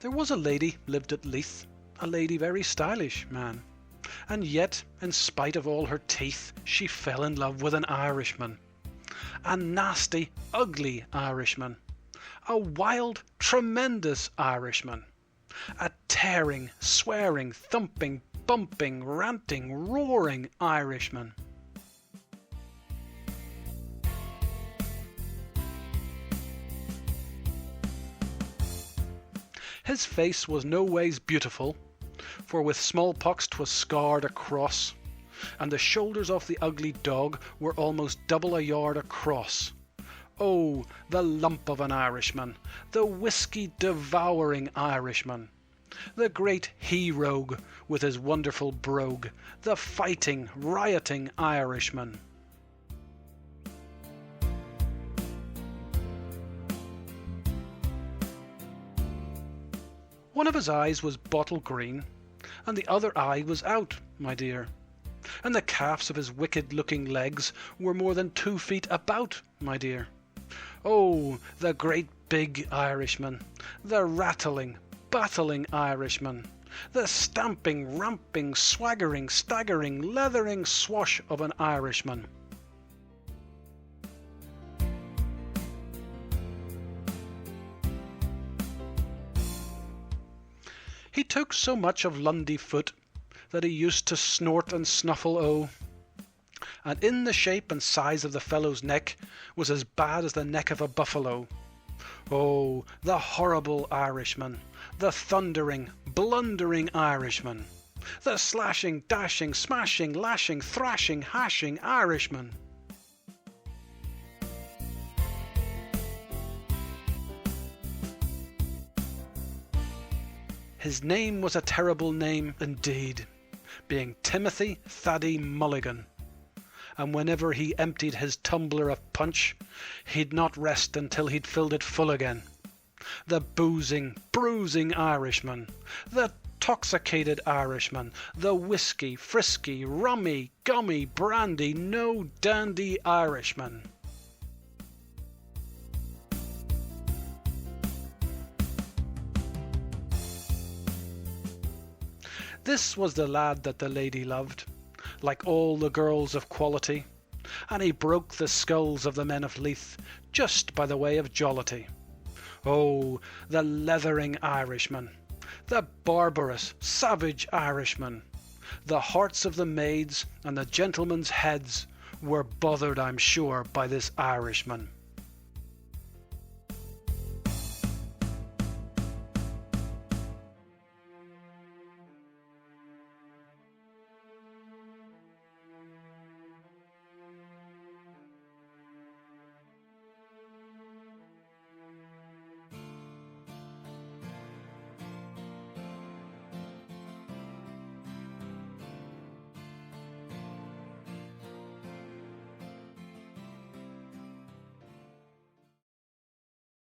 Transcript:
There was a lady lived at Leith, a lady very stylish, man. And yet, in spite of all her teeth, she fell in love with an Irishman. A nasty, ugly Irishman. A wild, tremendous Irishman. A tearing, swearing, thumping, bumping, ranting, roaring Irishman. His face was no ways beautiful, for with small-pox 'twas scarr'd across, and the shoulders of the ugly dog were almost double a yard across. Oh, the lump of an Irishman, the whiskey-devouring Irishman, the great he-rogue with his wonderful brogue, the fighting, rioting Irishman. One of his eyes was bottle green, and the other eye was out, my dear, and the calves of his wicked-looking legs were more than 2 feet about, my dear. Oh, the great big Irishman, the rattling, battling Irishman, the stamping, ramping, swaggering, staggering, leathering swash of an Irishman. He took so much of Lundy foot that he used to snort and snuffle and in the shape and size of the fellow's neck was as bad as the neck of a buffalo. Oh, the horrible Irishman, the thundering, blundering Irishman, the slashing, dashing, smashing, lashing, thrashing, hashing Irishman. His name was a terrible name indeed, being Timothy Thaddy Mulligan, and whenever he emptied his tumbler of punch, he'd not rest until he'd filled it full again. The boozing, bruising Irishman, the toxicated Irishman, the whiskey, frisky, rummy, gummy, brandy, no dandy Irishman. This was the lad that the lady loved, like all the girls of quality, and he broke the skulls of the men of Leith just by the way of jollity. Oh, the leathering Irishman, the barbarous, savage Irishman, the hearts of the maids and the gentlemen's heads were bothered, I'm sure, by this Irishman.